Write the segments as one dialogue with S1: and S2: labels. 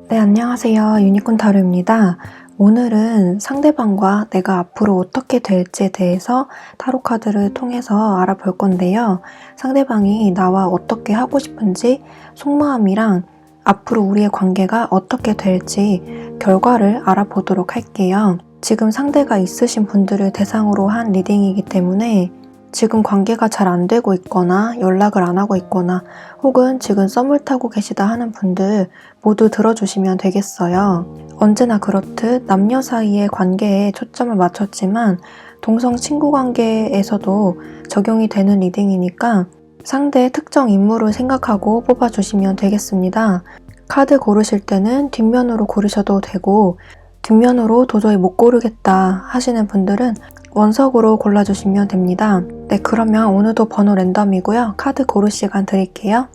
S1: 네, 안녕하세요. 유니콘 타로입니다. 오늘은 상대방과 내가 앞으로 어떻게 될지에 대해서 타로 카드를 통해서 알아볼 건데요. 상대방이 나와 어떻게 하고 싶은지, 속마음이랑 앞으로 우리의 관계가 어떻게 될지 결과를 알아보도록 할게요. 지금 상대가 있으신 분들을 대상으로 한 리딩이기 때문에 지금 관계가 잘 안 되고 있거나 연락을 안 하고 있거나 혹은 지금 썸을 타고 계시다 하는 분들 모두 들어주시면 되겠어요. 언제나 그렇듯 남녀 사이의 관계에 초점을 맞췄지만 동성 친구 관계에서도 적용이 되는 리딩이니까 상대의 특정 인물을 생각하고 뽑아주시면 되겠습니다. 카드 고르실 때는 뒷면으로 고르셔도 되고 뒷면으로 도저히 못 고르겠다 하시는 분들은 원석으로 골라주시면 됩니다. 네, 그러면 오늘도 번호 랜덤이고요. 카드 고를 시간 드릴게요.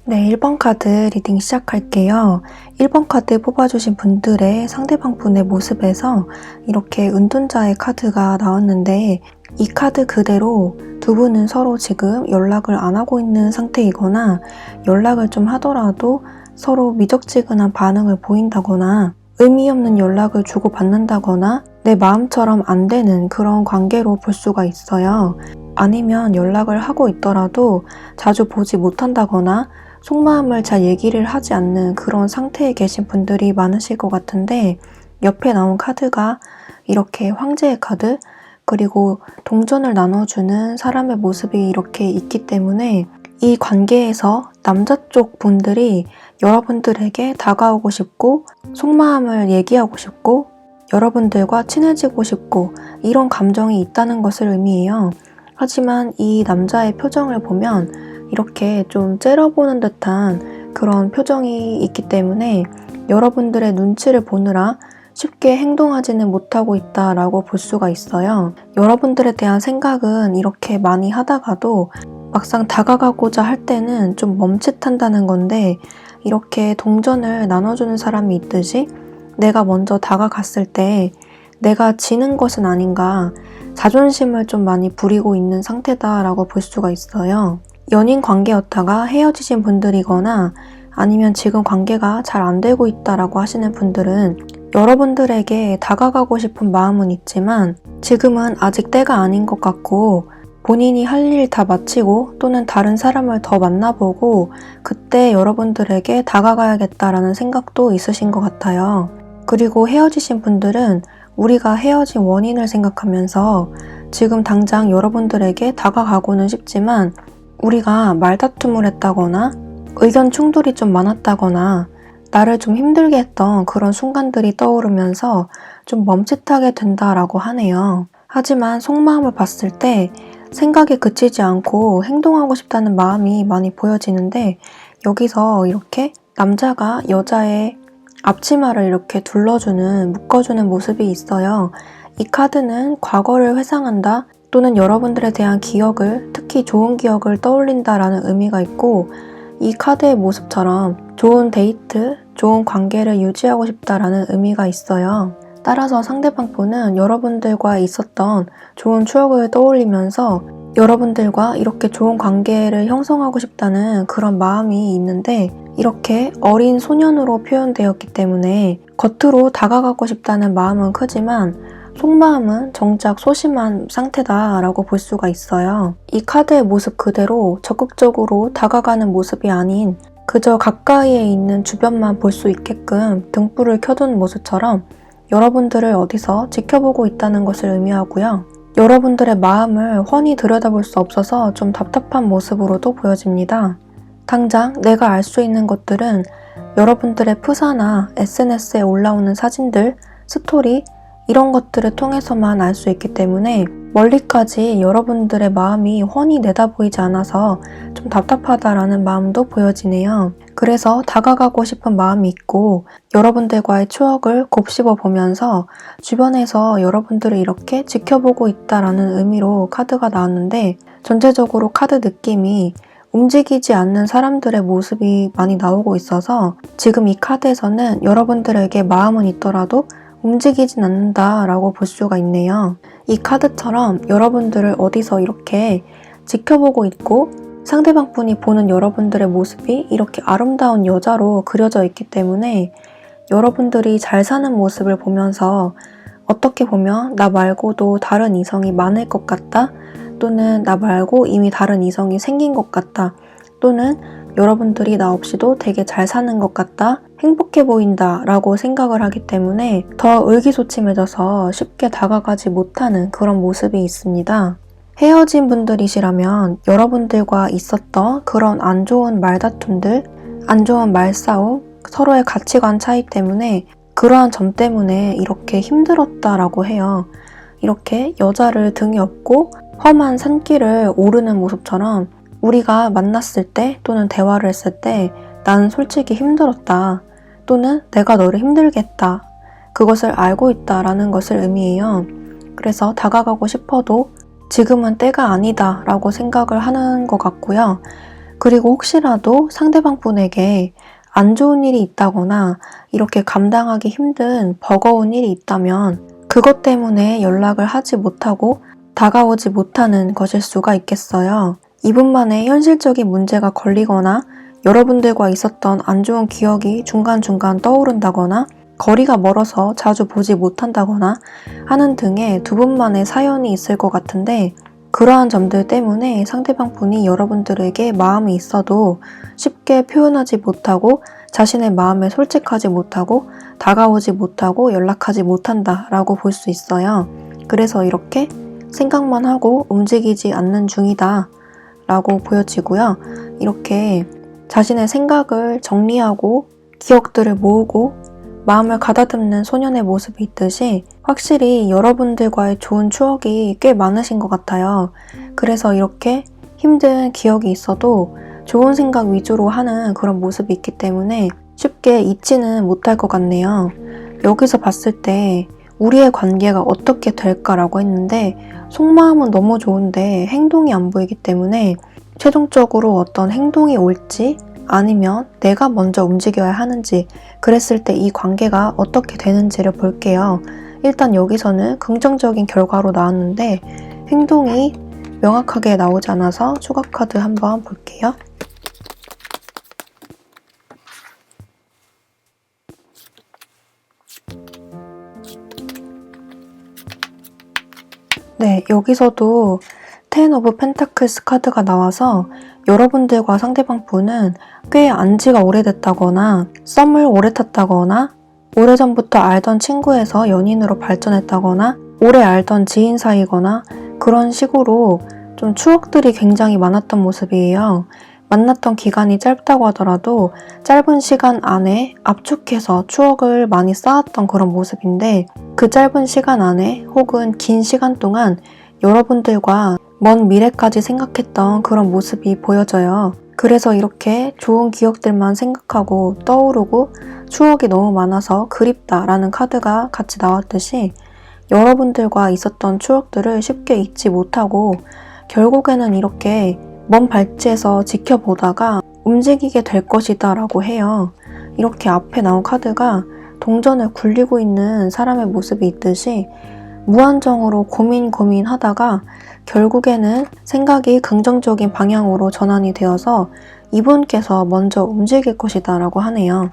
S1: 네, 1번 카드 리딩 시작할게요. 1번 카드 뽑아주신 분들의 상대방 분의 모습에서 이렇게 은둔자의 카드가 나왔는데 이 카드 그대로 두 분은 서로 지금 연락을 안 하고 있는 상태이거나 연락을 좀 하더라도 서로 미적지근한 반응을 보인다거나 의미 없는 연락을 주고받는다거나 내 마음처럼 안 되는 그런 관계로 볼 수가 있어요. 아니면 연락을 하고 있더라도 자주 보지 못한다거나 속마음을 잘 얘기를 하지 않는 그런 상태에 계신 분들이 많으실 것 같은데 옆에 나온 카드가 이렇게 황제의 카드 그리고 동전을 나눠주는 사람의 모습이 이렇게 있기 때문에 이 관계에서 남자 쪽 분들이 여러분들에게 다가오고 싶고 속마음을 얘기하고 싶고 여러분들과 친해지고 싶고 이런 감정이 있다는 것을 의미해요. 하지만 이 남자의 표정을 보면 이렇게 좀 째려보는 듯한 그런 표정이 있기 때문에 여러분들의 눈치를 보느라 쉽게 행동하지는 못하고 있다라고 볼 수가 있어요. 여러분들에 대한 생각은 이렇게 많이 하다가도 막상 다가가고자 할 때는 좀 멈칫한다는 건데 이렇게 동전을 나눠주는 사람이 있듯이 내가 먼저 다가갔을 때 내가 지는 것은 아닌가 자존심을 좀 많이 부리고 있는 상태다라고 볼 수가 있어요. 연인 관계였다가 헤어지신 분들이거나 아니면 지금 관계가 잘 안 되고 있다라고 하시는 분들은 여러분들에게 다가가고 싶은 마음은 있지만 지금은 아직 때가 아닌 것 같고 본인이 할 일 다 마치고 또는 다른 사람을 더 만나보고 그때 여러분들에게 다가가야겠다라는 생각도 있으신 것 같아요. 그리고 헤어지신 분들은 우리가 헤어진 원인을 생각하면서 지금 당장 여러분들에게 다가가고는 싶지만 우리가 말다툼을 했다거나 의견 충돌이 좀 많았다거나 나를 좀 힘들게 했던 그런 순간들이 떠오르면서 좀 멈칫하게 된다라고 하네요. 하지만 속마음을 봤을 때 생각에 그치지 않고 행동하고 싶다는 마음이 많이 보여지는데 여기서 이렇게 남자가 여자의 앞치마를 이렇게 둘러주는, 묶어주는 모습이 있어요. 이 카드는 과거를 회상한다 또는 여러분들에 대한 기억을, 특히 좋은 기억을 떠올린다라는 의미가 있고 이 카드의 모습처럼 좋은 데이트, 좋은 관계를 유지하고 싶다라는 의미가 있어요. 따라서 상대방 분은 여러분들과 있었던 좋은 추억을 떠올리면서 여러분들과 이렇게 좋은 관계를 형성하고 싶다는 그런 마음이 있는데 이렇게 어린 소년으로 표현되었기 때문에 겉으로 다가가고 싶다는 마음은 크지만 속마음은 정작 소심한 상태다라고 볼 수가 있어요. 이 카드의 모습 그대로 적극적으로 다가가는 모습이 아닌 그저 가까이에 있는 주변만 볼 수 있게끔 등불을 켜둔 모습처럼 여러분들을 어디서 지켜보고 있다는 것을 의미하고요. 여러분들의 마음을 훤히 들여다볼 수 없어서 좀 답답한 모습으로도 보여집니다. 당장 내가 알 수 있는 것들은 여러분들의 프사나 SNS에 올라오는 사진들, 스토리 이런 것들을 통해서만 알 수 있기 때문에 멀리까지 여러분들의 마음이 훤히 내다보이지 않아서 좀 답답하다라는 마음도 보여지네요. 그래서 다가가고 싶은 마음이 있고 여러분들과의 추억을 곱씹어 보면서 주변에서 여러분들을 이렇게 지켜보고 있다라는 의미로 카드가 나왔는데 전체적으로 카드 느낌이 움직이지 않는 사람들의 모습이 많이 나오고 있어서 지금 이 카드에서는 여러분들에게 마음은 있더라도 움직이진 않는다라고 볼 수가 있네요. 이 카드처럼 여러분들을 어디서 이렇게 지켜보고 있고 상대방 분이 보는 여러분들의 모습이 이렇게 아름다운 여자로 그려져 있기 때문에 여러분들이 잘 사는 모습을 보면서 어떻게 보면 나 말고도 다른 이성이 많을 것 같다 또는 나 말고 이미 다른 이성이 생긴 것 같다 또는 여러분들이 나 없이도 되게 잘 사는 것 같다 행복해 보인다 라고 생각을 하기 때문에 더 의기소침해져서 쉽게 다가가지 못하는 그런 모습이 있습니다. 헤어진 분들이시라면 여러분들과 있었던 그런 안 좋은 말다툼들, 안 좋은 말싸움, 서로의 가치관 차이 때문에 그러한 점 때문에 이렇게 힘들었다라고 해요. 이렇게 여자를 등에 업고 험한 산길을 오르는 모습처럼 우리가 만났을 때 또는 대화를 했을 때 나는 솔직히 힘들었다 또는 내가 너를 힘들게 했다 그것을 알고 있다라는 것을 의미해요. 그래서 다가가고 싶어도 지금은 때가 아니다 라고 생각을 하는 것 같고요. 그리고 혹시라도 상대방 분에게 안 좋은 일이 있다거나 이렇게 감당하기 힘든 버거운 일이 있다면 그것 때문에 연락을 하지 못하고 다가오지 못하는 것일 수가 있겠어요. 이분만의 현실적인 문제가 걸리거나 여러분들과 있었던 안 좋은 기억이 중간중간 떠오른다거나 거리가 멀어서 자주 보지 못한다거나 하는 등의 두 분만의 사연이 있을 것 같은데 그러한 점들 때문에 상대방 분이 여러분들에게 마음이 있어도 쉽게 표현하지 못하고 자신의 마음에 솔직하지 못하고 다가오지 못하고 연락하지 못한다라고 볼 수 있어요. 그래서 이렇게 생각만 하고 움직이지 않는 중이다 라고 보여지고요. 이렇게 자신의 생각을 정리하고 기억들을 모으고 마음을 가다듬는 소년의 모습이 있듯이 확실히 여러분들과의 좋은 추억이 꽤 많으신 것 같아요. 그래서 이렇게 힘든 기억이 있어도 좋은 생각 위주로 하는 그런 모습이 있기 때문에 쉽게 잊지는 못할 것 같네요. 여기서 봤을 때 우리의 관계가 어떻게 될까라고 했는데 속마음은 너무 좋은데 행동이 안 보이기 때문에 최종적으로 어떤 행동이 올지 아니면 내가 먼저 움직여야 하는지 그랬을 때 이 관계가 어떻게 되는지를 볼게요. 일단 여기서는 긍정적인 결과로 나왔는데 행동이 명확하게 나오지 않아서 추가 카드 한번 볼게요. 네, 여기서도 텐 오브 펜타클스 카드가 나와서 여러분들과 상대방 분은 꽤 안지가 오래됐다거나 썸을 오래 탔다거나 오래전부터 알던 친구에서 연인으로 발전했다거나 오래 알던 지인 사이거나 그런 식으로 좀 추억들이 굉장히 많았던 모습이에요. 만났던 기간이 짧다고 하더라도 짧은 시간 안에 압축해서 추억을 많이 쌓았던 그런 모습인데 그 짧은 시간 안에 혹은 긴 시간 동안 여러분들과 먼 미래까지 생각했던 그런 모습이 보여져요. 그래서 이렇게 좋은 기억들만 생각하고 떠오르고 추억이 너무 많아서 그립다라는 카드가 같이 나왔듯이 여러분들과 있었던 추억들을 쉽게 잊지 못하고 결국에는 이렇게 먼 발치에서 지켜보다가 움직이게 될 것이다 라고 해요. 이렇게 앞에 나온 카드가 동전을 굴리고 있는 사람의 모습이 있듯이 무한정으로 고민하다가 결국에는 생각이 긍정적인 방향으로 전환이 되어서 이분께서 먼저 움직일 것이다 라고 하네요.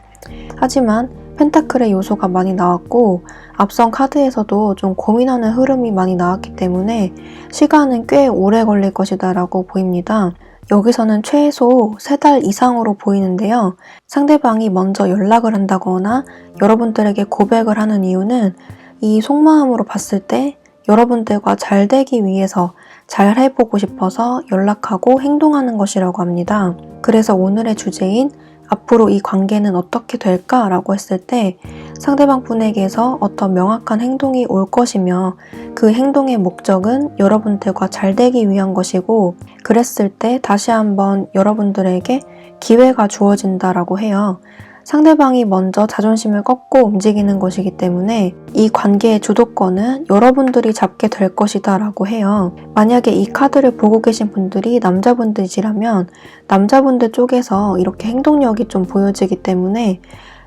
S1: 하지만 펜타클의 요소가 많이 나왔고 앞선 카드에서도 좀 고민하는 흐름이 많이 나왔기 때문에 시간은 꽤 오래 걸릴 것이다 라고 보입니다. 여기서는 최소 3달 이상으로 보이는데요. 상대방이 먼저 연락을 한다거나 여러분들에게 고백을 하는 이유는 이 속마음으로 봤을 때 여러분들과 잘 되기 위해서 잘 해보고 싶어서 연락하고 행동하는 것이라고 합니다. 그래서 오늘의 주제인 앞으로 이 관계는 어떻게 될까라고 했을 때 상대방 분에게서 어떤 명확한 행동이 올 것이며 그 행동의 목적은 여러분들과 잘 되기 위한 것이고 그랬을 때 다시 한번 여러분들에게 기회가 주어진다라고 해요. 상대방이 먼저 자존심을 꺾고 움직이는 것이기 때문에 이 관계의 주도권은 여러분들이 잡게 될 것이다 라고 해요. 만약에 이 카드를 보고 계신 분들이 남자분들이시라면 남자분들 쪽에서 이렇게 행동력이 좀 보여지기 때문에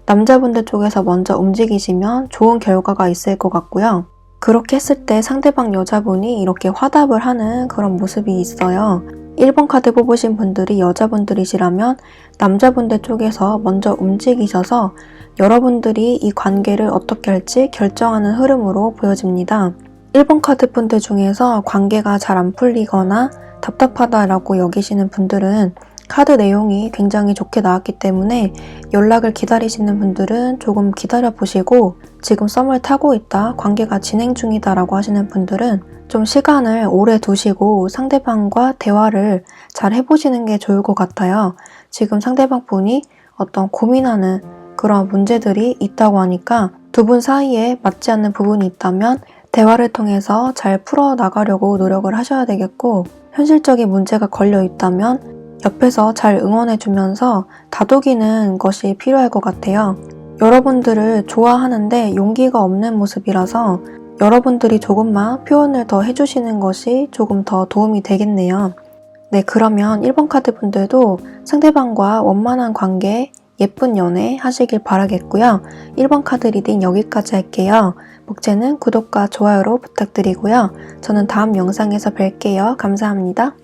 S1: 남자분들 쪽에서 먼저 움직이시면 좋은 결과가 있을 것 같고요. 그렇게 했을 때 상대방 여자분이 이렇게 화답을 하는 그런 모습이 있어요. 1번 카드 뽑으신 분들이 여자분들이시라면 남자분들 쪽에서 먼저 움직이셔서 여러분들이 이 관계를 어떻게 할지 결정하는 흐름으로 보여집니다. 1번 카드 분들 중에서 관계가 잘 안 풀리거나 답답하다라고 여기시는 분들은 카드 내용이 굉장히 좋게 나왔기 때문에 연락을 기다리시는 분들은 조금 기다려 보시고 지금 썸을 타고 있다, 관계가 진행 중이다 라고 하시는 분들은 좀 시간을 오래 두시고 상대방과 대화를 잘 해보시는 게 좋을 것 같아요. 지금 상대방 분이 어떤 고민하는 그런 문제들이 있다고 하니까 두 분 사이에 맞지 않는 부분이 있다면 대화를 통해서 잘 풀어나가려고 노력을 하셔야 되겠고 현실적인 문제가 걸려 있다면 옆에서 잘 응원해주면서 다독이는 것이 필요할 것 같아요. 여러분들을 좋아하는데 용기가 없는 모습이라서 여러분들이 조금만 표현을 더 해주시는 것이 조금 더 도움이 되겠네요. 네, 그러면 1번 카드 분들도 상대방과 원만한 관계, 예쁜 연애 하시길 바라겠고요. 1번 카드 리딩 여기까지 할게요. 목재는 구독과 좋아요로 부탁드리고요. 저는 다음 영상에서 뵐게요. 감사합니다.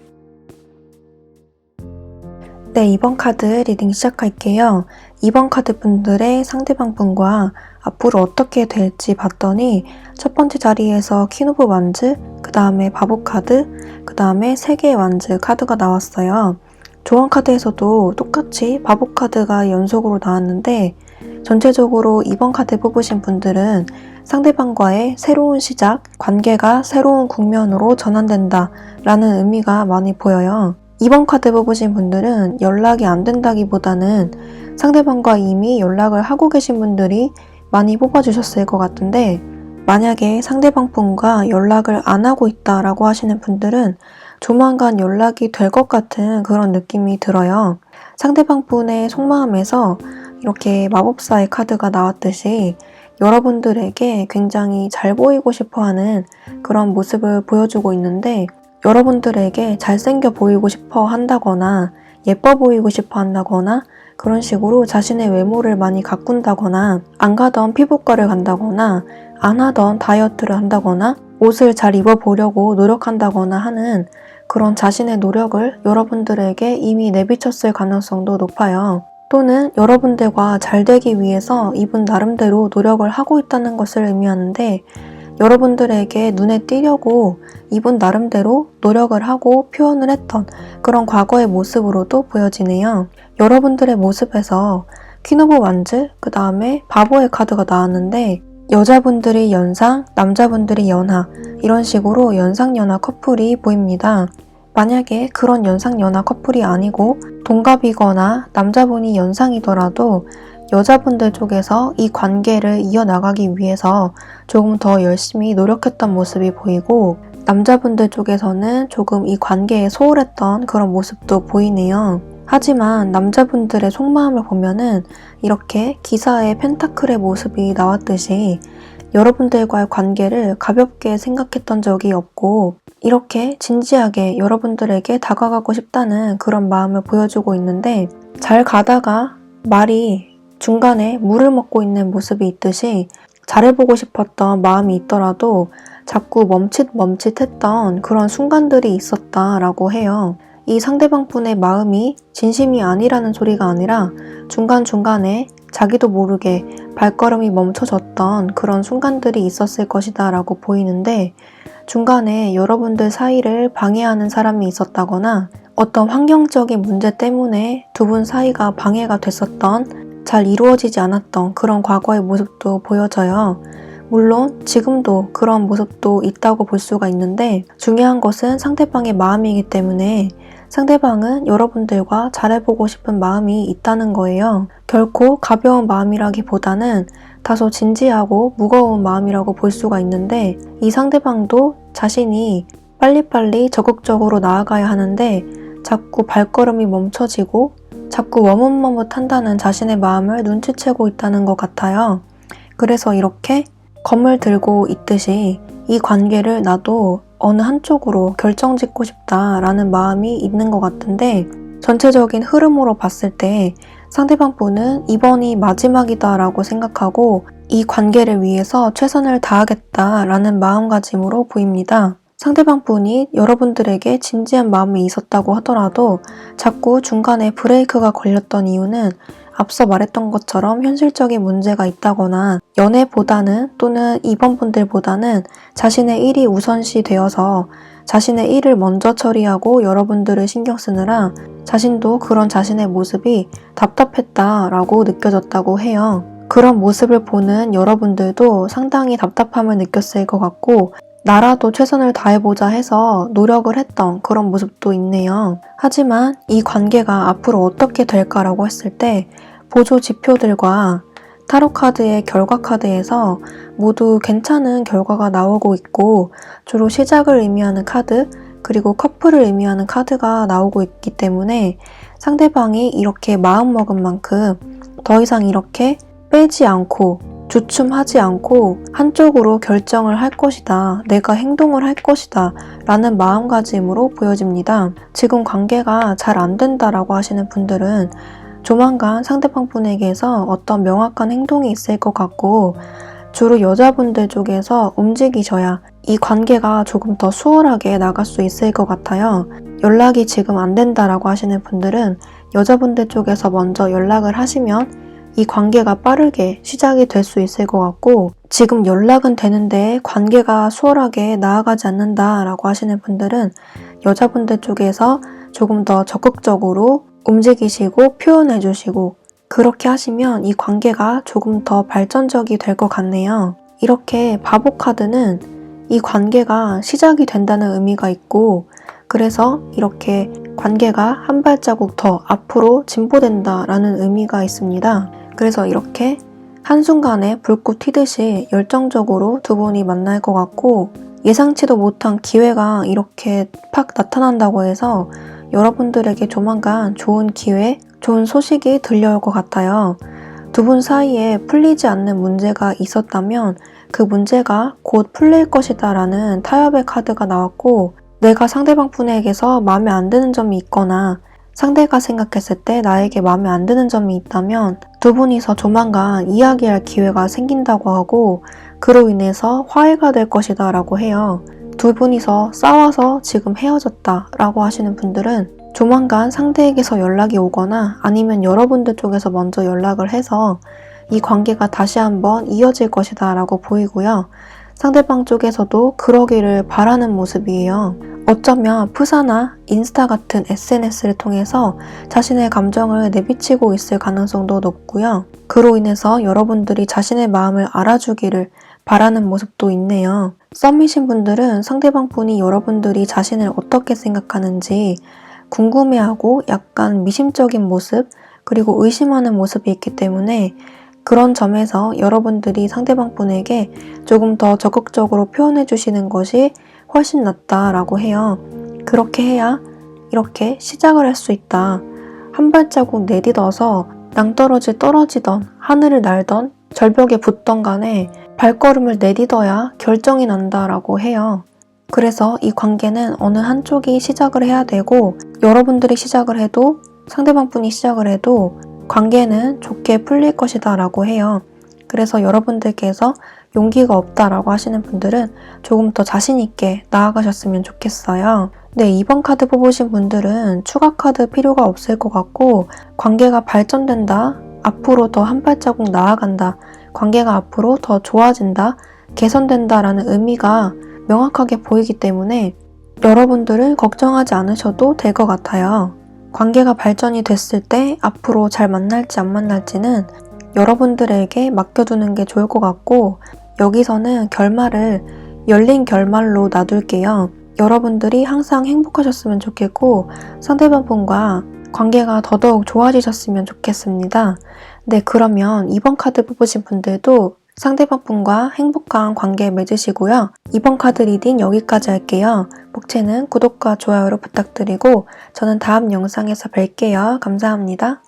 S1: 네, 2번 카드 리딩 시작할게요. 2번 카드 분들의 상대방 분과 앞으로 어떻게 될지 봤더니 첫 번째 자리에서 퀸 오브 완즈, 그 다음에 바보 카드, 그 다음에 3개의 완즈 카드가 나왔어요. 조언 카드에서도 똑같이 바보 카드가 연속으로 나왔는데 전체적으로 2번 카드 뽑으신 분들은 상대방과의 새로운 시작, 관계가 새로운 국면으로 전환된다 라는 의미가 많이 보여요. 2번 카드 뽑으신 분들은 연락이 안 된다기보다는 상대방과 이미 연락을 하고 계신 분들이 많이 뽑아주셨을 것 같은데 만약에 상대방 분과 연락을 안 하고 있다라고 하시는 분들은 조만간 연락이 될 것 같은 그런 느낌이 들어요. 상대방 분의 속마음에서 이렇게 마법사의 카드가 나왔듯이 여러분들에게 굉장히 잘 보이고 싶어하는 그런 모습을 보여주고 있는데 여러분들에게 잘생겨 보이고 싶어 한다거나 예뻐 보이고 싶어 한다거나 그런 식으로 자신의 외모를 많이 가꾼다거나 안 가던 피부과를 간다거나 안 하던 다이어트를 한다거나 옷을 잘 입어보려고 노력한다거나 하는 그런 자신의 노력을 여러분들에게 이미 내비쳤을 가능성도 높아요. 또는 여러분들과 잘 되기 위해서 이분 나름대로 노력을 하고 있다는 것을 의미하는데 여러분들에게 눈에 띄려고 이분 나름대로 노력을 하고 표현을 했던 그런 과거의 모습으로도 보여지네요. 여러분들의 모습에서 퀸 오브 완즈, 그 다음에 바보의 카드가 나왔는데 여자분들이 연상, 남자분들이 연하 이런 식으로 연상연하 커플이 보입니다. 만약에 그런 연상연하 커플이 아니고 동갑이거나 남자분이 연상이더라도 여자분들 쪽에서 이 관계를 이어나가기 위해서 조금 더 열심히 노력했던 모습이 보이고 남자분들 쪽에서는 조금 이 관계에 소홀했던 그런 모습도 보이네요. 하지만 남자분들의 속마음을 보면은 이렇게 기사에 펜타클의 모습이 나왔듯이 여러분들과의 관계를 가볍게 생각했던 적이 없고 이렇게 진지하게 여러분들에게 다가가고 싶다는 그런 마음을 보여주고 있는데 잘 가다가 말이 중간에 물을 먹고 있는 모습이 있듯이 잘해보고 싶었던 마음이 있더라도 자꾸 멈칫멈칫했던 그런 순간들이 있었다라고 해요. 이 상대방분의 마음이 진심이 아니라는 소리가 아니라 중간중간에 자기도 모르게 발걸음이 멈춰졌던 그런 순간들이 있었을 것이다 라고 보이는데, 중간에 여러분들 사이를 방해하는 사람이 있었다거나 어떤 환경적인 문제 때문에 두 분 사이가 방해가 됐었던, 잘 이루어지지 않았던 그런 과거의 모습도 보여져요. 물론 지금도 그런 모습도 있다고 볼 수가 있는데, 중요한 것은 상대방의 마음이기 때문에 상대방은 여러분들과 잘해보고 싶은 마음이 있다는 거예요. 결코 가벼운 마음이라기보다는 다소 진지하고 무거운 마음이라고 볼 수가 있는데, 이 상대방도 자신이 빨리빨리 적극적으로 나아가야 하는데 자꾸 발걸음이 멈춰지고 자꾸 머뭇머뭇한다는 자신의 마음을 눈치채고 있다는 것 같아요. 그래서 이렇게 검을 들고 있듯이 이 관계를 나도 어느 한쪽으로 결정짓고 싶다라는 마음이 있는 것 같은데, 전체적인 흐름으로 봤을 때 상대방 분은 이번이 마지막이다라고 생각하고 이 관계를 위해서 최선을 다하겠다라는 마음가짐으로 보입니다. 상대방 분이 여러분들에게 진지한 마음이 있었다고 하더라도 자꾸 중간에 브레이크가 걸렸던 이유는 앞서 말했던 것처럼 현실적인 문제가 있다거나 연애보다는 또는 이번 분들보다는 자신의 일이 우선시 되어서 자신의 일을 먼저 처리하고 여러분들을 신경 쓰느라 자신도 그런 자신의 모습이 답답했다라고 느껴졌다고 해요. 그런 모습을 보는 여러분들도 상당히 답답함을 느꼈을 것 같고, 나라도 최선을 다해보자 해서 노력을 했던 그런 모습도 있네요. 하지만 이 관계가 앞으로 어떻게 될까라고 했을 때 보조 지표들과 타로 카드의 결과 카드에서 모두 괜찮은 결과가 나오고 있고, 주로 시작을 의미하는 카드 그리고 커플을 의미하는 카드가 나오고 있기 때문에 상대방이 이렇게 마음먹은 만큼 더 이상 이렇게 빼지 않고 주춤하지 않고 한쪽으로 결정을 할 것이다, 내가 행동을 할 것이다 라는 마음가짐으로 보여집니다. 지금 관계가 잘 안 된다라고 하시는 분들은 조만간 상대방 분에게서 어떤 명확한 행동이 있을 것 같고, 주로 여자분들 쪽에서 움직이셔야 이 관계가 조금 더 수월하게 나갈 수 있을 것 같아요. 연락이 지금 안 된다라고 하시는 분들은 여자분들 쪽에서 먼저 연락을 하시면 이 관계가 빠르게 시작이 될 수 있을 것 같고, 지금 연락은 되는데 관계가 수월하게 나아가지 않는다라고 하시는 분들은 여자분들 쪽에서 조금 더 적극적으로 움직이시고 표현해 주시고, 그렇게 하시면 이 관계가 조금 더 발전적이 될 것 같네요. 이렇게 바보 카드는 이 관계가 시작이 된다는 의미가 있고, 그래서 이렇게 관계가 한 발자국 더 앞으로 진보된다라는 의미가 있습니다. 그래서 이렇게 한순간에 불꽃 튀듯이 열정적으로 두 분이 만날 것 같고, 예상치도 못한 기회가 이렇게 팍 나타난다고 해서 여러분들에게 조만간 좋은 기회, 좋은 소식이 들려올 것 같아요. 두 분 사이에 풀리지 않는 문제가 있었다면 그 문제가 곧 풀릴 것이다 라는 타협의 카드가 나왔고, 내가 상대방 분에게서 마음에 안 드는 점이 있거나 상대가 생각했을 때 나에게 마음에 안 드는 점이 있다면 두 분이서 조만간 이야기할 기회가 생긴다고 하고, 그로 인해서 화해가 될 것이다 라고 해요. 두 분이서 싸워서 지금 헤어졌다 라고 하시는 분들은 조만간 상대에게서 연락이 오거나 아니면 여러분들 쪽에서 먼저 연락을 해서 이 관계가 다시 한번 이어질 것이다 라고 보이고요. 상대방 쪽에서도 그러기를 바라는 모습이에요. 어쩌면 푸사나 인스타 같은 SNS를 통해서 자신의 감정을 내비치고 있을 가능성도 높고요. 그로 인해서 여러분들이 자신의 마음을 알아주기를 바라는 모습도 있네요. 썸이신 분들은 상대방 분이 여러분들이 자신을 어떻게 생각하는지 궁금해하고 약간 미심적인 모습, 그리고 의심하는 모습이 있기 때문에 그런 점에서 여러분들이 상대방 분에게 조금 더 적극적으로 표현해 주시는 것이 훨씬 낫다라고 해요. 그렇게 해야 이렇게 시작을 할 수 있다. 한 발자국 내딛어서 낭떠러지 떨어지던 하늘을 날던 절벽에 붙던 간에 발걸음을 내딛어야 결정이 난다라고 해요. 그래서 이 관계는 어느 한쪽이 시작을 해야 되고, 여러분들이 시작을 해도 상대방 분이 시작을 해도 관계는 좋게 풀릴 것이다 라고 해요. 그래서 여러분들께서 용기가 없다라고 하시는 분들은 조금 더 자신 있게 나아가셨으면 좋겠어요. 네, 2번 카드 뽑으신 분들은 추가 카드 필요가 없을 것 같고, 관계가 발전된다, 앞으로 더 한 발자국 나아간다, 관계가 앞으로 더 좋아진다, 개선된다라는 의미가 명확하게 보이기 때문에 여러분들은 걱정하지 않으셔도 될 것 같아요. 관계가 발전이 됐을 때 앞으로 잘 만날지 안 만날지는 여러분들에게 맡겨두는 게 좋을 것 같고, 여기서는 결말을 열린 결말로 놔둘게요. 여러분들이 항상 행복하셨으면 좋겠고 상대방 분과 관계가 더더욱 좋아지셨으면 좋겠습니다. 네, 그러면 2번 카드 뽑으신 분들도 상대방 분과 행복한 관계 맺으시고요. 2번 카드 리딩 여기까지 할게요. 목채는 구독과 좋아요로 부탁드리고 저는 다음 영상에서 뵐게요. 감사합니다.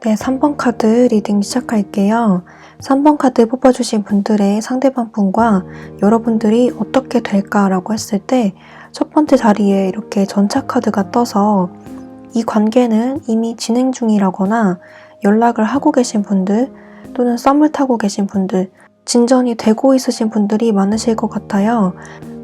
S1: 네, 3번 카드 리딩 시작할게요. 3번 카드 뽑아주신 분들의 상대방 분과 여러분들이 어떻게 될까라고 했을 때 첫 번째 자리에 이렇게 전차 카드가 떠서 이 관계는 이미 진행 중이라거나 연락을 하고 계신 분들 또는 썸을 타고 계신 분들, 진전이 되고 있으신 분들이 많으실 것 같아요.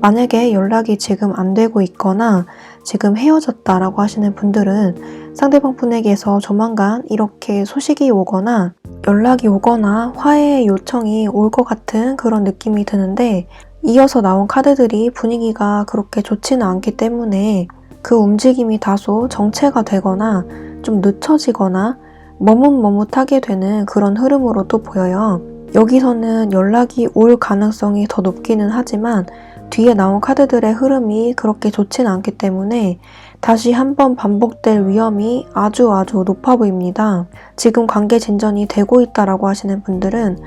S1: 만약에 연락이 지금 안 되고 있거나 지금 헤어졌다라고 하시는 분들은 상대방 분에게서 조만간 이렇게 소식이 오거나 연락이 오거나 화해의 요청이 올 것 같은 그런 느낌이 드는데, 이어서 나온 카드들이 분위기가 그렇게 좋지는 않기 때문에 그 움직임이 다소 정체가 되거나 좀 늦춰지거나 머뭇머뭇하게 되는 그런 흐름으로 또 보여요. 여기서는 연락이 올 가능성이 더 높기는 하지만 뒤에 나온 카드들의 흐름이 그렇게 좋지는 않기 때문에 다시 한번 반복될 위험이 아주 높아 보입니다. 지금 관계 진전이 되고 있다라고 하시는 분들은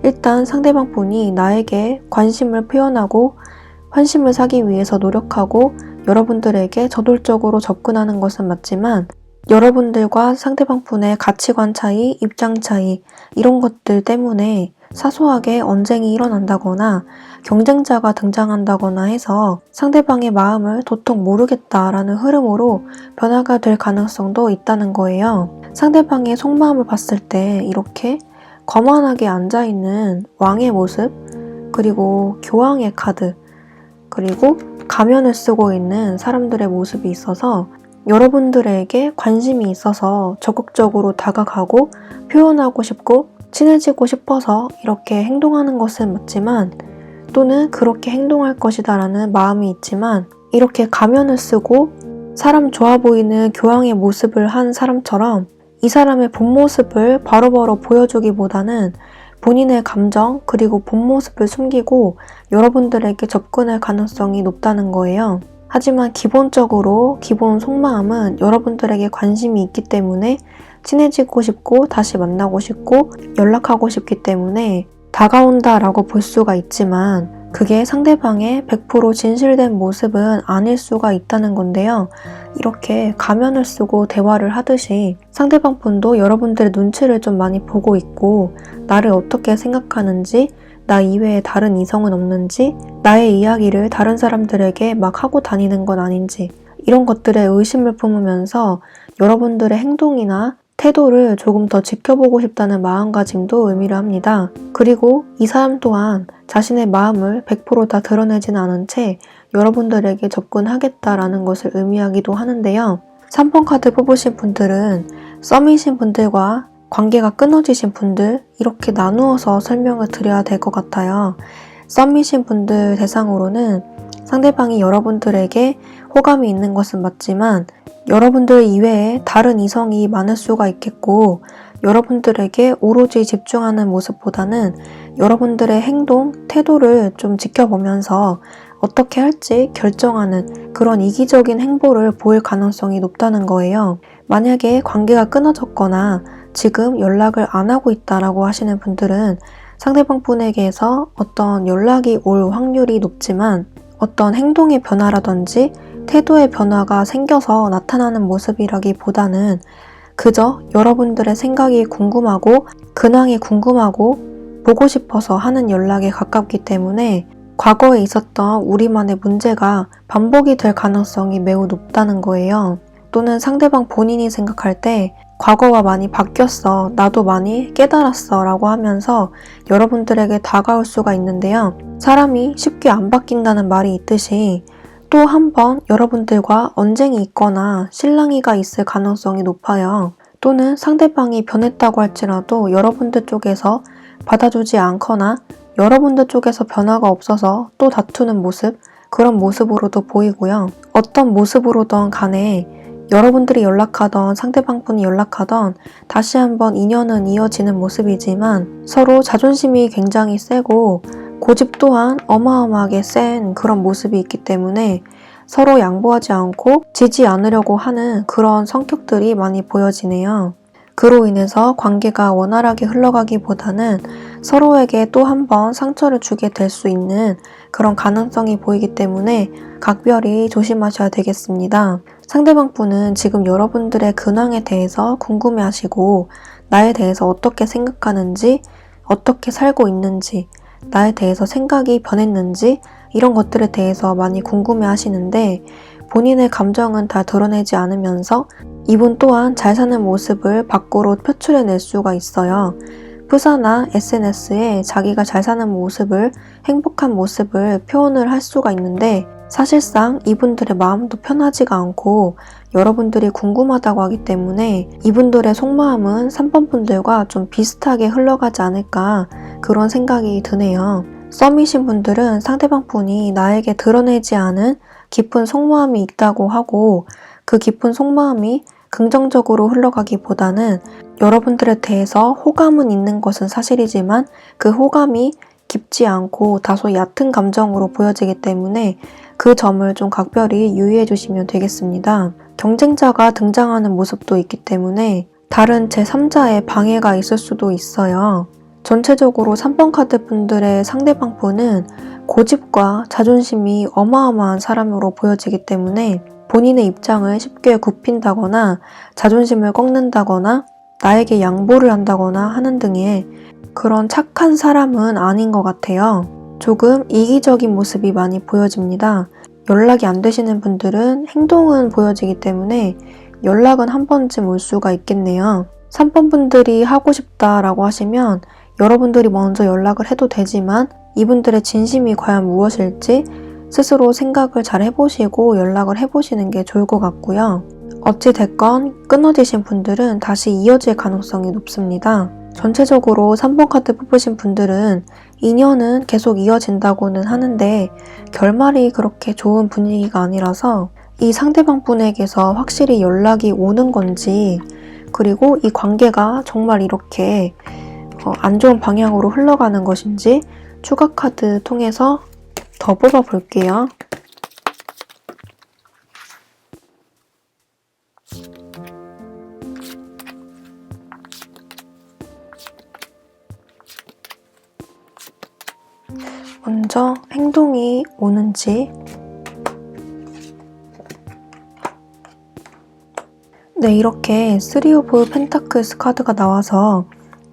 S1: 일단 상대방 분이 나에게 관심을 표현하고 환심을 사기 위해서 노력하고 여러분들에게 저돌적으로 접근하는 것은 맞지만 여러분들과 상대방 분의 가치관 차이, 입장 차이 이런 것들 때문에 사소하게 언쟁이 일어난다거나 경쟁자가 등장한다거나 해서 상대방의 마음을 도통 모르겠다라는 흐름으로 변화가 될 가능성도 있다는 거예요. 상대방의 속마음을 봤을 때 이렇게 거만하게 앉아있는 왕의 모습, 그리고 교황의 카드, 그리고 가면을 쓰고 있는 사람들의 모습이 있어서 여러분들에게 관심이 있어서 적극적으로 다가가고 표현하고 싶고 친해지고 싶어서 이렇게 행동하는 것은 맞지만, 또는 그렇게 행동할 것이다 라는 마음이 있지만 이렇게 가면을 쓰고 사람 좋아 보이는 교황의 모습을 한 사람처럼 이 사람의 본 모습을 바로바로 보여주기보다는 본인의 감정 그리고 본 모습을 숨기고 여러분들에게 접근할 가능성이 높다는 거예요. 하지만 기본적으로 기본 속마음은 여러분들에게 관심이 있기 때문에 친해지고 싶고 다시 만나고 싶고 연락하고 싶기 때문에 다가온다라고 볼 수가 있지만 그게 상대방의 100% 진실된 모습은 아닐 수가 있다는 건데요. 이렇게 가면을 쓰고 대화를 하듯이 상대방 분도 여러분들의 눈치를 좀 많이 보고 있고 나를 어떻게 생각하는지, 나 이외에 다른 이성은 없는지, 나의 이야기를 다른 사람들에게 막 하고 다니는 건 아닌지 이런 것들에 의심을 품으면서 여러분들의 행동이나 태도를 조금 더 지켜보고 싶다는 마음가짐도 의미를 합니다. 그리고 이 사람 또한 자신의 마음을 100%다 드러내진 않은 채 여러분들에게 접근하겠다라는 것을 의미하기도 하는데요. 3번 카드 뽑으신 분들은 썸이신 분들과 관계가 끊어지신 분들 이렇게 나누어서 설명을 드려야 될 것 같아요. 썸이신 분들 대상으로는 상대방이 여러분들에게 호감이 있는 것은 맞지만 여러분들 이외에 다른 이성이 많을 수가 있겠고 여러분들에게 오로지 집중하는 모습보다는 여러분들의 행동, 태도를 좀 지켜보면서 어떻게 할지 결정하는 그런 이기적인 행보를 보일 가능성이 높다는 거예요. 만약에 관계가 끊어졌거나 지금 연락을 안 하고 있다라고 하시는 분들은 상대방 분에게서 어떤 연락이 올 확률이 높지만 어떤 행동의 변화라든지 태도의 변화가 생겨서 나타나는 모습이라기보다는 그저 여러분들의 생각이 궁금하고 근황이 궁금하고 보고 싶어서 하는 연락에 가깝기 때문에 과거에 있었던 우리만의 문제가 반복이 될 가능성이 매우 높다는 거예요. 또는 상대방 본인이 생각할 때 과거가 많이 바뀌었어. 나도 많이 깨달았어. 라고 하면서 여러분들에게 다가올 수가 있는데요. 사람이 쉽게 안 바뀐다는 말이 있듯이 또 한 번 여러분들과 언쟁이 있거나 실랑이가 있을 가능성이 높아요. 또는 상대방이 변했다고 할지라도 여러분들 쪽에서 받아주지 않거나 여러분들 쪽에서 변화가 없어서 또 다투는 모습, 그런 모습으로도 보이고요. 어떤 모습으로든 간에 여러분들이 연락하던 상대방 분이 연락하던 다시 한번 인연은 이어지는 모습이지만 서로 자존심이 굉장히 세고 고집 또한 어마어마하게 센 그런 모습이 있기 때문에 서로 양보하지 않고 지지 않으려고 하는 그런 성격들이 많이 보여지네요. 그로 인해서 관계가 원활하게 흘러가기보다는 서로에게 또 한 번 상처를 주게 될 수 있는 그런 가능성이 보이기 때문에 각별히 조심하셔야 되겠습니다. 상대방 분은 지금 여러분들의 근황에 대해서 궁금해하시고 나에 대해서 어떻게 생각하는지, 어떻게 살고 있는지, 나에 대해서 생각이 변했는지 이런 것들에 대해서 많이 궁금해 하시는데 본인의 감정은 다 드러내지 않으면서 이분 또한 잘 사는 모습을 밖으로 표출해낼 수가 있어요. 프사나 SNS에 자기가 잘 사는 모습을, 행복한 모습을 표현을 할 수가 있는데 사실상 이분들의 마음도 편하지가 않고 여러분들이 궁금하다고 하기 때문에 이분들의 속마음은 3번 분들과 좀 비슷하게 흘러가지 않을까 그런 생각이 드네요. 썸이신 분들은 상대방 분이 나에게 드러내지 않은 깊은 속마음이 있다고 하고 그 깊은 속마음이 긍정적으로 흘러가기보다는 여러분들에 대해서 호감은 있는 것은 사실이지만 그 호감이 깊지 않고 다소 얕은 감정으로 보여지기 때문에 그 점을 좀 각별히 유의해 주시면 되겠습니다. 경쟁자가 등장하는 모습도 있기 때문에 다른 제3자의 방해가 있을 수도 있어요. 전체적으로 3번 카드 분들의 상대방 분은 고집과 자존심이 어마어마한 사람으로 보여지기 때문에 본인의 입장을 쉽게 굽힌다거나 자존심을 꺾는다거나 나에게 양보를 한다거나 하는 등의 그런 착한 사람은 아닌 것 같아요. 조금 이기적인 모습이 많이 보여집니다. 연락이 안 되시는 분들은 행동은 보여지기 때문에 연락은 한 번쯤 올 수가 있겠네요. 3번 분들이 하고 싶다라고 하시면 여러분들이 먼저 연락을 해도 되지만 이분들의 진심이 과연 무엇일지 스스로 생각을 잘 해보시고 연락을 해보시는 게 좋을 것 같고요. 어찌됐건 끊어지신 분들은 다시 이어질 가능성이 높습니다. 전체적으로 3번 카드 뽑으신 분들은 인연은 계속 이어진다고는 하는데 결말이 그렇게 좋은 분위기가 아니라서 이 상대방 분에게서 확실히 연락이 오는 건지 그리고 이 관계가 정말 이렇게 안 좋은 방향으로 흘러가는 것인지 추가 카드 통해서 더 뽑아 볼게요. 먼저 행동이 오는지 네, 이렇게 3 오브 펜타클스 카드가 나와서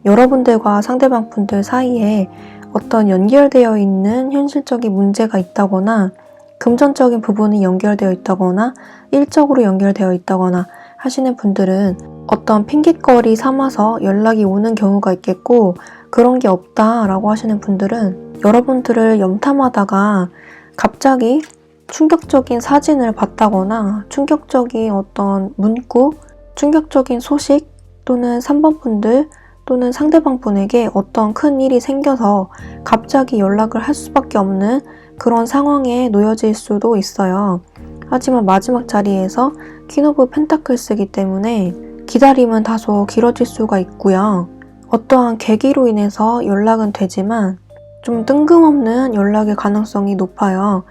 S1: 여러분들과 상대방 분들 사이에 어떤 연결되어 있는 현실적인 문제가 있다거나 금전적인 부분이 연결되어 있다거나 일적으로 연결되어 있다거나 하시는 분들은 어떤 핑곗거리 삼아서 연락이 오는 경우가 있겠고 그런 게 없다라고 하시는 분들은 여러분들을 염탐하다가 갑자기 충격적인 사진을 봤다거나 충격적인 어떤 문구, 충격적인 소식 또는 3번 분들 또는 상대방 분에게 어떤 큰 일이 생겨서 갑자기 연락을 할 수밖에 없는 그런 상황에 놓여질 수도 있어요. 하지만 마지막 자리에서 퀸 오브 펜타클스이기 때문에 기다림은 다소 길어질 수가 있고요. 어떠한 계기로 인해서 연락은 되지만 좀 뜬금없는 연락의 가능성이 높아요.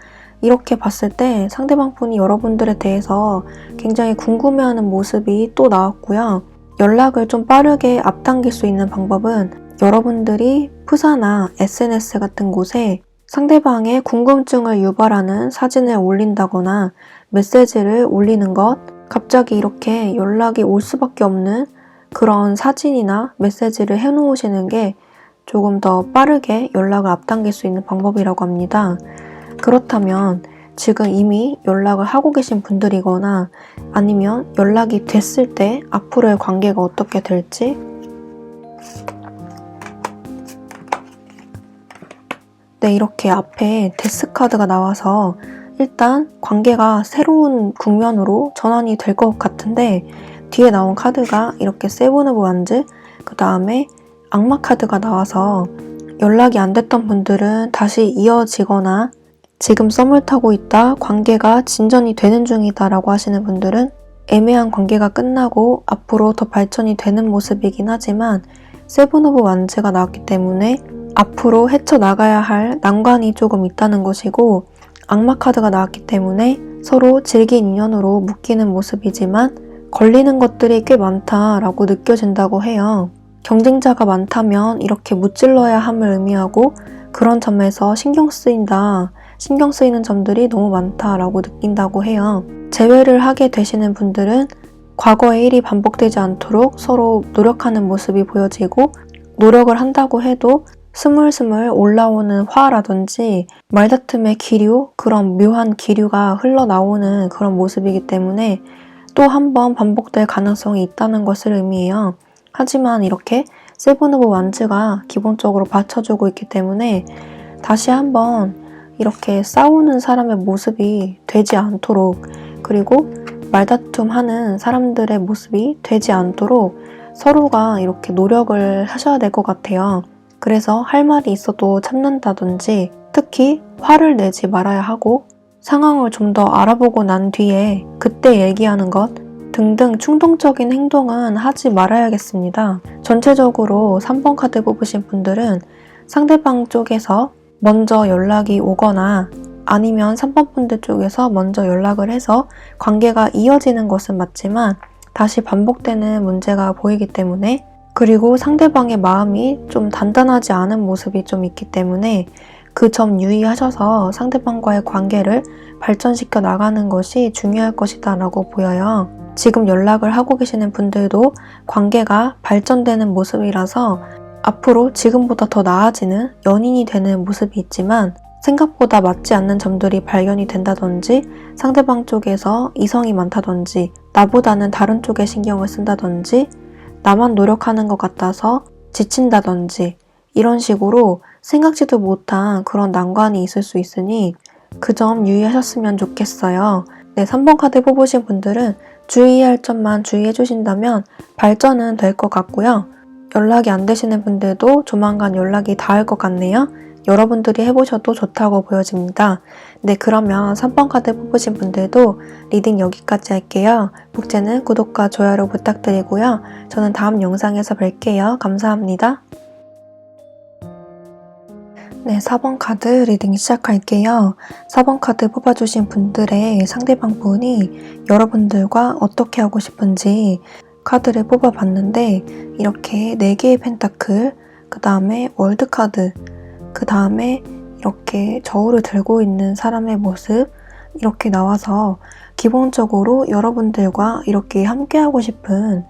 S1: 이렇게 봤을 때 상대방 분이 여러분들에 대해서 굉장히 궁금해하는 모습이 또 나왔고요. 연락을 좀 빠르게 앞당길 수 있는 방법은 여러분들이 프사나 SNS 같은 곳에 상대방의 궁금증을 유발하는 사진을 올린다거나 메시지를 올리는 것, 갑자기 이렇게 연락이 올 수밖에 없는 그런 사진이나 메시지를 해놓으시는 게 조금 더 빠르게 연락을 앞당길 수 있는 방법이라고 합니다. 그렇다면 지금 이미 연락을 하고 계신 분들이거나 아니면 연락이 됐을 때 앞으로의 관계가 어떻게 될지, 네, 이렇게 앞에 데스 카드가 나와서 일단 관계가 새로운 국면으로 전환이 될 것 같은데, 뒤에 나온 카드가 이렇게 세븐 오브 완즈, 그 다음에 악마 카드가 나와서 연락이 안 됐던 분들은 다시 이어지거나 지금 썸을 타고 있다, 관계가 진전이 되는 중이다 라고 하시는 분들은 애매한 관계가 끝나고 앞으로 더 발전이 되는 모습이긴 하지만, 세븐 오브 완즈가 나왔기 때문에 앞으로 헤쳐나가야 할 난관이 조금 있다는 것이고, 악마 카드가 나왔기 때문에 서로 질긴 인연으로 묶이는 모습이지만 걸리는 것들이 꽤 많다라고 느껴진다고 해요. 경쟁자가 많다면 이렇게 무찔러야 함을 의미하고, 그런 점에서 신경 쓰이는 점들이 너무 많다라고 느낀다고 해요. 재회를 하게 되시는 분들은 과거의 일이 반복되지 않도록 서로 노력하는 모습이 보여지고, 노력을 한다고 해도 스물스물 올라오는 화라든지 말다툼의 기류, 그런 묘한 기류가 흘러나오는 그런 모습이기 때문에 또 한 번 반복될 가능성이 있다는 것을 의미해요. 하지만 이렇게 세븐 오브 완즈가 기본적으로 받쳐주고 있기 때문에 다시 한번 이렇게 싸우는 사람의 모습이 되지 않도록, 그리고 말다툼하는 사람들의 모습이 되지 않도록 서로가 이렇게 노력을 하셔야 될 것 같아요. 그래서 할 말이 있어도 참는다든지, 특히 화를 내지 말아야 하고 상황을 좀 더 알아보고 난 뒤에 그때 얘기하는 것 등등 충동적인 행동은 하지 말아야겠습니다. 전체적으로 3번 카드 뽑으신 분들은 상대방 쪽에서 먼저 연락이 오거나 아니면 3번 분들 쪽에서 먼저 연락을 해서 관계가 이어지는 것은 맞지만 다시 반복되는 문제가 보이기 때문에, 그리고 상대방의 마음이 좀 단단하지 않은 모습이 좀 있기 때문에 그 점 유의하셔서 상대방과의 관계를 발전시켜 나가는 것이 중요할 것이다 라고 보여요. 지금 연락을 하고 계시는 분들도 관계가 발전되는 모습이라서 앞으로 지금보다 더 나아지는 연인이 되는 모습이 있지만, 생각보다 맞지 않는 점들이 발견이 된다든지, 상대방 쪽에서 이성이 많다든지, 나보다는 다른 쪽에 신경을 쓴다든지, 나만 노력하는 것 같아서 지친다든지, 이런 식으로 생각지도 못한 그런 난관이 있을 수 있으니 그 점 유의하셨으면 좋겠어요. 네, 3번 카드 뽑으신 분들은 주의할 점만 주의해 주신다면 발전은 될 것 같고요. 연락이 안 되시는 분들도 조만간 연락이 닿을 것 같네요. 여러분들이 해보셔도 좋다고 보여집니다. 네, 그러면 3번 카드 뽑으신 분들도 리딩 여기까지 할게요. 목재는 구독과 좋아요 부탁드리고요. 저는 다음 영상에서 뵐게요. 감사합니다. 네, 4번 카드 리딩 시작할게요. 4번 카드 뽑아주신 분들의 상대방 분이 여러분들과 어떻게 하고 싶은지 카드를 뽑아봤는데, 이렇게 4개의 펜타클, 그 다음에 월드 카드, 그 다음에 이렇게 저울을 들고 있는 사람의 모습 이렇게 나와서 기본적으로 여러분들과 이렇게 함께하고 싶은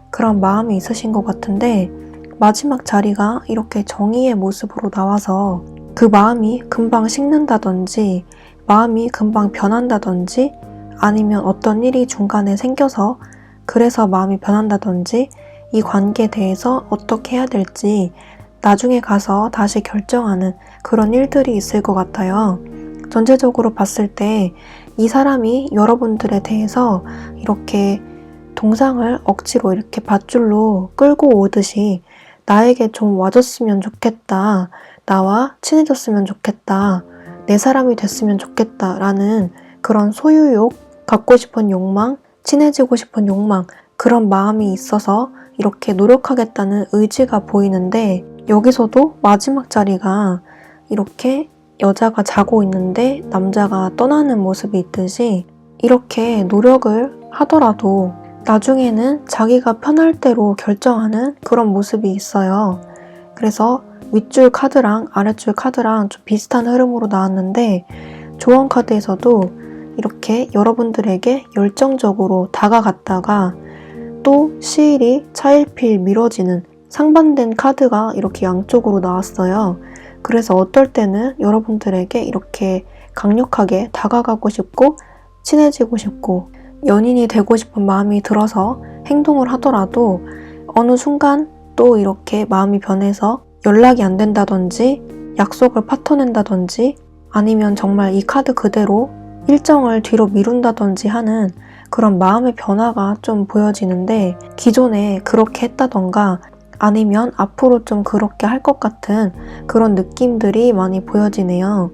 S1: 그런 마음이 있으신 것 같은데, 마지막 자리가 이렇게 정의의 모습으로 나와서 그 마음이 금방 식는다든지, 마음이 금방 변한다든지, 아니면 어떤 일이 중간에 생겨서 그래서 마음이 변한다든지, 이 관계에 대해서 어떻게 해야 될지 나중에 가서 다시 결정하는 그런 일들이 있을 것 같아요. 전체적으로 봤을 때 이 사람이 여러분들에 대해서 이렇게 동상을 억지로 이렇게 밧줄로 끌고 오듯이 나에게 좀 와줬으면 좋겠다, 나와 친해졌으면 좋겠다, 내 사람이 됐으면 좋겠다 라는 그런 소유욕, 갖고 싶은 욕망, 친해지고 싶은 욕망, 그런 마음이 있어서 이렇게 노력하겠다는 의지가 보이는데, 여기서도 마지막 자리가 이렇게 여자가 자고 있는데 남자가 떠나는 모습이 있듯이 이렇게 노력을 하더라도 나중에는 자기가 편할 대로 결정하는 그런 모습이 있어요. 그래서 윗줄 카드랑 아랫줄 카드랑 좀 비슷한 흐름으로 나왔는데, 조언 카드에서도 이렇게 여러분들에게 열정적으로 다가갔다가 또 시일이 차일피일 미뤄지는 상반된 카드가 이렇게 양쪽으로 나왔어요. 그래서 어떨 때는 여러분들에게 이렇게 강력하게 다가가고 싶고 친해지고 싶고 연인이 되고 싶은 마음이 들어서 행동을 하더라도 어느 순간 또 이렇게 마음이 변해서 연락이 안 된다든지 약속을 파토낸다든지 아니면 정말 이 카드 그대로 일정을 뒤로 미룬다든지 하는 그런 마음의 변화가 좀 보여지는데 기존에 그렇게 했다던가 아니면 앞으로 좀 그렇게 할 것 같은 그런 느낌들이 많이 보여지네요.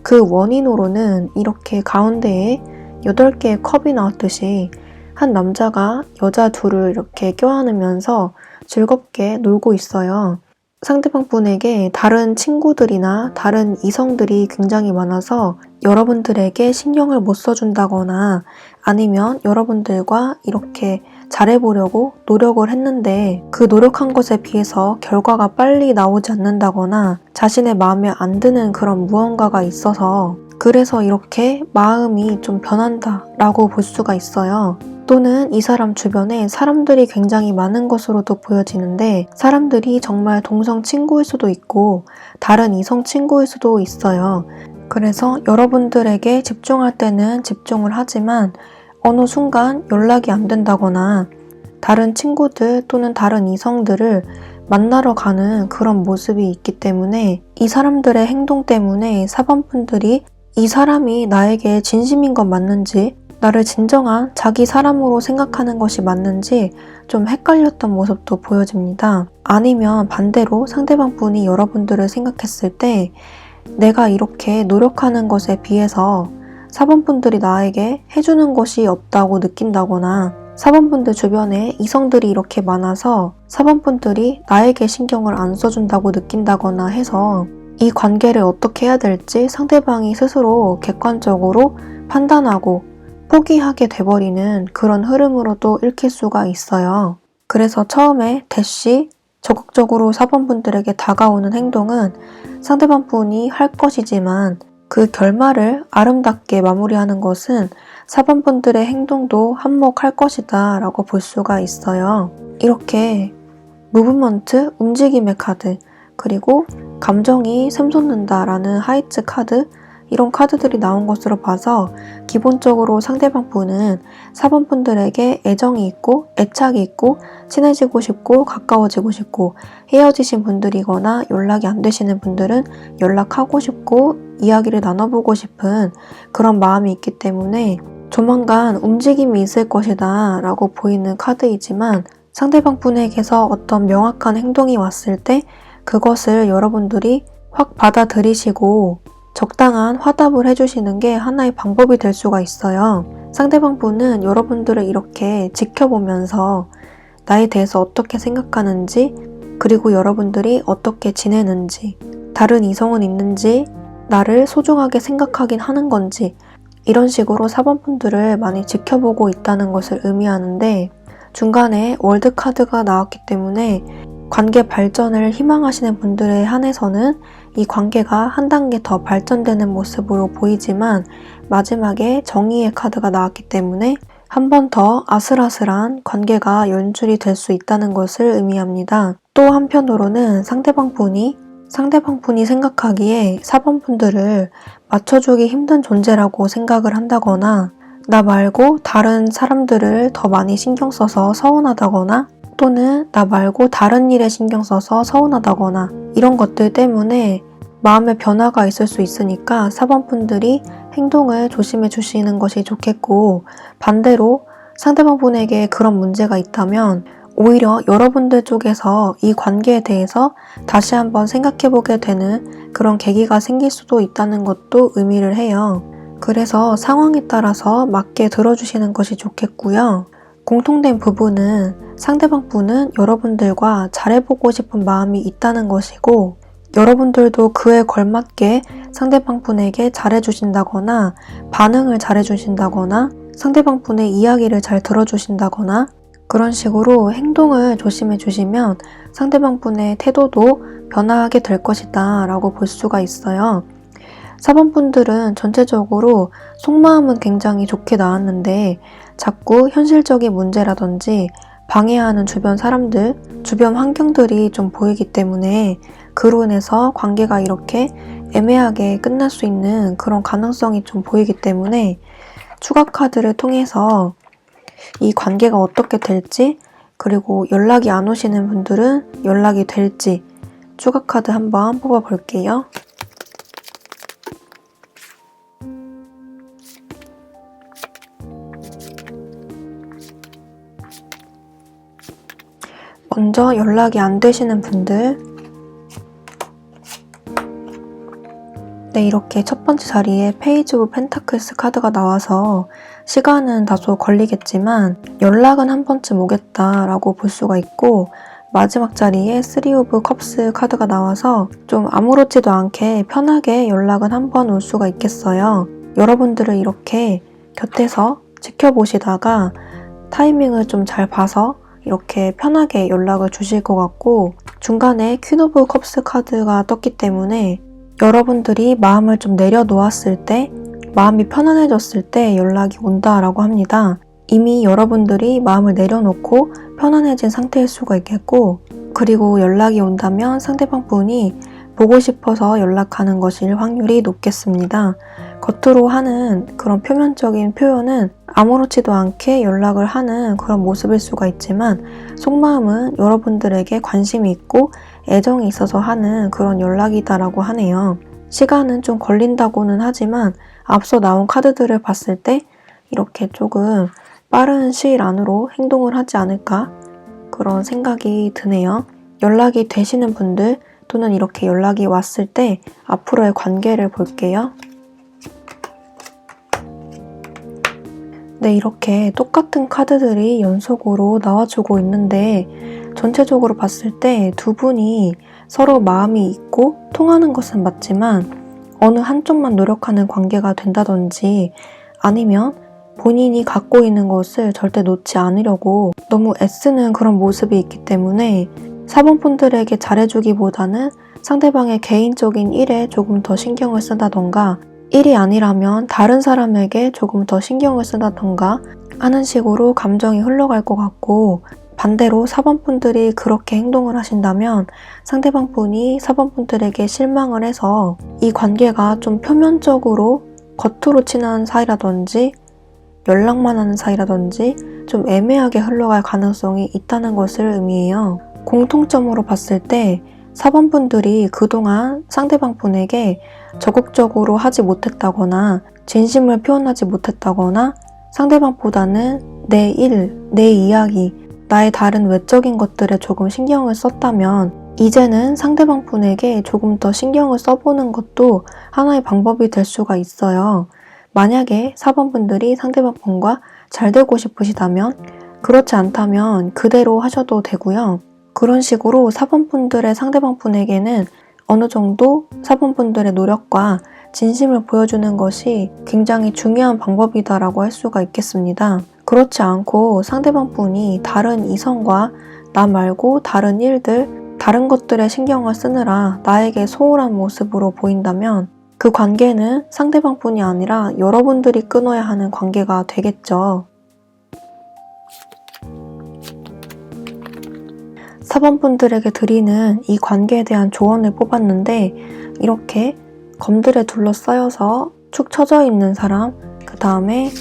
S1: 그 원인으로는 이렇게 가운데에 8개의 컵이 나왔듯이 한 남자가 여자 둘을 이렇게 껴안으면서 즐겁게 놀고 있어요. 상대방 분에게 다른 친구들이나 다른 이성들이 굉장히 많아서 여러분들에게 신경을 못 써준다거나 아니면 여러분들과 이렇게 잘해보려고 노력을 했는데 그 노력한 것에 비해서 결과가 빨리 나오지 않는다거나 자신의 마음에 안 드는 그런 무언가가 있어서 그래서 이렇게 마음이 좀 변한다라고 볼 수가 있어요. 또는 이 사람 주변에 사람들이 굉장히 많은 것으로도 보여지는데 사람들이 정말 동성 친구일 수도 있고 다른 이성 친구일 수도 있어요. 그래서 여러분들에게 집중할 때는 집중을 하지만 어느 순간 연락이 안 된다거나 다른 친구들 또는 다른 이성들을 만나러 가는 그런 모습이 있기 때문에 이 사람들의 행동 때문에 4번 분들이 이 사람이 나에게 진심인 건 맞는지 나를 진정한 자기 사람으로 생각하는 것이 맞는지 좀 헷갈렸던 모습도 보여집니다. 아니면 반대로 상대방 분이 여러분들을 생각했을 때 내가 이렇게 노력하는 것에 비해서 4번 분들이 나에게 해주는 것이 없다고 느낀다거나 4번 분들 주변에 이성들이 이렇게 많아서 4번 분들이 나에게 신경을 안 써준다고 느낀다거나 해서 이 관계를 어떻게 해야 될지 상대방이 스스로 객관적으로 판단하고 포기하게 돼버리는 그런 흐름으로도 읽힐 수가 있어요. 그래서 처음에 대시 적극적으로 4번 분들에게 다가오는 행동은 상대방 분이 할 것이지만 그 결말을 아름답게 마무리하는 것은 4번 분들의 행동도 한몫할 것이다 라고 볼 수가 있어요. 이렇게 무브먼트, 움직임의 카드, 그리고 감정이 샘솟는다 라는 하이츠 카드, 이런 카드들이 나온 것으로 봐서 기본적으로 상대방 분은 4번 분들에게 애정이 있고 애착이 있고 친해지고 싶고 가까워지고 싶고 헤어지신 분들이거나 연락이 안 되시는 분들은 연락하고 싶고 이야기를 나눠보고 싶은 그런 마음이 있기 때문에 조만간 움직임이 있을 것이다 라고 보이는 카드이지만 상대방 분에게서 어떤 명확한 행동이 왔을 때 그것을 여러분들이 확 받아들이시고 적당한 화답을 해주시는 게 하나의 방법이 될 수가 있어요. 상대방 분은 여러분들을 이렇게 지켜보면서 나에 대해서 어떻게 생각하는지 그리고 여러분들이 어떻게 지내는지 다른 이성은 있는지 나를 소중하게 생각하긴 하는 건지 이런 식으로 4번 분들을 많이 지켜보고 있다는 것을 의미하는데 중간에 월드 카드가 나왔기 때문에 관계 발전을 희망하시는 분들에 한해서는 이 관계가 한 단계 더 발전되는 모습으로 보이지만 마지막에 정의의 카드가 나왔기 때문에 한 번 더 아슬아슬한 관계가 연출이 될 수 있다는 것을 의미합니다. 또 한편으로는 상대방 분이 생각하기에 4번 분들을 맞춰주기 힘든 존재라고 생각을 한다거나 나 말고 다른 사람들을 더 많이 신경 써서 서운하다거나 또는 나 말고 다른 일에 신경 써서 서운하다거나 이런 것들 때문에 마음의 변화가 있을 수 있으니까 4번 분들이 행동을 조심해 주시는 것이 좋겠고 반대로 상대방 분에게 그런 문제가 있다면 오히려 여러분들 쪽에서 이 관계에 대해서 다시 한번 생각해보게 되는 그런 계기가 생길 수도 있다는 것도 의미를 해요. 그래서 상황에 따라서 맞게 들어주시는 것이 좋겠고요. 공통된 부분은 상대방 분은 여러분들과 잘해보고 싶은 마음이 있다는 것이고 여러분들도 그에 걸맞게 상대방 분에게 잘해주신다거나 반응을 잘해주신다거나 상대방 분의 이야기를 잘 들어주신다거나 그런 식으로 행동을 조심해 주시면 상대방 분의 태도도 변화하게 될 것이다 라고 볼 수가 있어요. 4번 분들은 전체적으로 속마음은 굉장히 좋게 나왔는데 자꾸 현실적인 문제라든지 방해하는 주변 사람들, 주변 환경들이 좀 보이기 때문에 그로 인해서 관계가 이렇게 애매하게 끝날 수 있는 그런 가능성이 좀 보이기 때문에 추가 카드를 통해서 이 관계가 어떻게 될지, 그리고 연락이 안 오시는 분들은 연락이 될지 추가 카드 한번 뽑아 볼게요. 먼저 연락이 안 되시는 분들, 네, 이렇게 첫 번째 자리에 페이지 오브 펜타클스 카드가 나와서 시간은 다소 걸리겠지만 연락은 한 번쯤 오겠다라고 볼 수가 있고, 마지막 자리에 3 오브 컵스 카드가 나와서 좀 아무렇지도 않게 편하게 연락은 한 번 올 수가 있겠어요. 여러분들을 이렇게 곁에서 지켜보시다가 타이밍을 좀 잘 봐서 이렇게 편하게 연락을 주실 것 같고, 중간에 퀸 오브 컵스 카드가 떴기 때문에 여러분들이 마음을 좀 내려놓았을 때, 마음이 편안해졌을 때 연락이 온다라고 합니다. 이미 여러분들이 마음을 내려놓고 편안해진 상태일 수가 있겠고, 그리고 연락이 온다면 상대방 분이 보고 싶어서 연락하는 것일 확률이 높겠습니다. 겉으로 하는 그런 표면적인 표현은 아무렇지도 않게 연락을 하는 그런 모습일 수가 있지만 속마음은 여러분들에게 관심이 있고 애정이 있어서 하는 그런 연락이다라고 하네요. 시간은 좀 걸린다고는 하지만 앞서 나온 카드들을 봤을 때 이렇게 조금 빠른 시일 안으로 행동을 하지 않을까 그런 생각이 드네요. 연락이 되시는 분들 또는 이렇게 연락이 왔을 때 앞으로의 관계를 볼게요. 네, 이렇게 똑같은 카드들이 연속으로 나와주고 있는데 전체적으로 봤을 때 두 분이 서로 마음이 있고 통하는 것은 맞지만 어느 한쪽만 노력하는 관계가 된다든지 아니면 본인이 갖고 있는 것을 절대 놓지 않으려고 너무 애쓰는 그런 모습이 있기 때문에 4번 분들에게 잘해주기보다는 상대방의 개인적인 일에 조금 더 신경을 쓴다던가, 일이 아니라면 다른 사람에게 조금 더 신경을 쓴다던가 하는 식으로 감정이 흘러갈 것 같고, 반대로 4번 분들이 그렇게 행동을 하신다면 상대방 분이 4번 분들에게 실망을 해서 이 관계가 좀 표면적으로 겉으로 친한 사이라든지 연락만 하는 사이라든지 좀 애매하게 흘러갈 가능성이 있다는 것을 의미해요. 공통점으로 봤을 때 4번 분들이 그동안 상대방 분에게 적극적으로 하지 못했다거나 진심을 표현하지 못했다거나 상대방보다는 내 일, 내 이야기, 나의 다른 외적인 것들에 조금 신경을 썼다면 이제는 상대방 분에게 조금 더 신경을 써보는 것도 하나의 방법이 될 수가 있어요. 만약에 4번 분들이 상대방 분과 잘 되고 싶으시다면, 그렇지 않다면 그대로 하셔도 되고요. 그런 식으로 4번 분들의 상대방 분에게는 어느 정도 4번 분들의 노력과 진심을 보여주는 것이 굉장히 중요한 방법이다라고 할 수가 있겠습니다. 그렇지 않고 상대방 분이 다른 이성과 나 말고 다른 일들, 다른 것들에 신경을 쓰느라 나에게 소홀한 모습으로 보인다면 그 관계는 상대방 분이 아니라 여러분들이 끊어야 하는 관계가 되겠죠. 4번 분들에게 드리는 이 관계에 대한 조언을 뽑았는데, 이렇게 검들에 둘러싸여서 축 처져 있는 사람, 그 다음에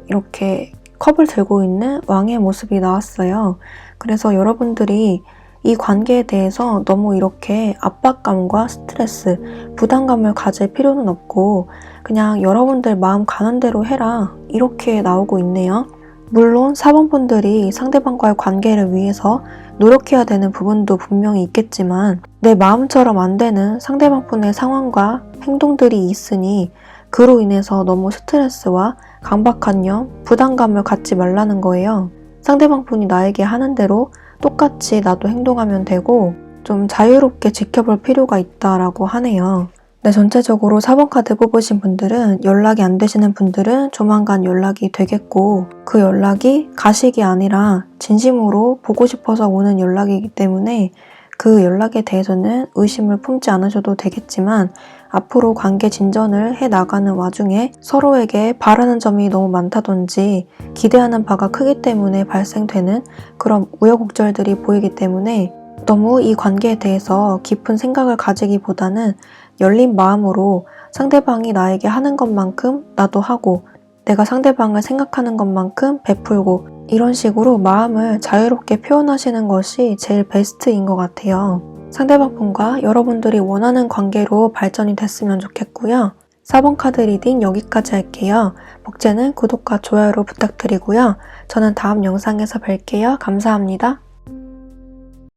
S1: 이렇게 컵을 들고 있는 왕의 모습이 나왔어요. 그래서 여러분들이 이 관계에 대해서 너무 이렇게 압박감과 스트레스, 부담감을 가질 필요는 없고 그냥 여러분들 마음 가는 대로 해라, 이렇게 나오고 있네요. 물론 4번 분들이 상대방과의 관계를 위해서 노력해야 되는 부분도 분명히 있겠지만 내 마음처럼 안 되는 상대방 분의 상황과 행동들이 있으니 그로 인해서 너무 스트레스와 강박관념, 부담감을 갖지 말라는 거예요. 상대방 분이 나에게 하는 대로 똑같이 나도 행동하면 되고 좀 자유롭게 지켜볼 필요가 있다라고 하네요. 네, 전체적으로 4번 카드 뽑으신 분들은 연락이 안 되시는 분들은 조만간 연락이 되겠고, 그 연락이 가식이 아니라 진심으로 보고 싶어서 오는 연락이기 때문에 그 연락에 대해서는 의심을 품지 않으셔도 되겠지만 앞으로 관계 진전을 해 나가는 와중에 서로에게 바라는 점이 너무 많다든지 기대하는 바가 크기 때문에 발생되는 그런 우여곡절들이 보이기 때문에 너무 이 관계에 대해서 깊은 생각을 가지기보다는 열린 마음으로 상대방이 나에게 하는 것만큼 나도 하고 내가 상대방을 생각하는 것만큼 베풀고 이런 식으로 마음을 자유롭게 표현하시는 것이 제일 베스트인 것 같아요. 상대방 분과 여러분들이 원하는 관계로 발전이 됐으면 좋겠고요. 4번 카드 리딩 여기까지 할게요. 복제는 구독과 좋아요로 부탁드리고요. 저는 다음 영상에서 뵐게요. 감사합니다.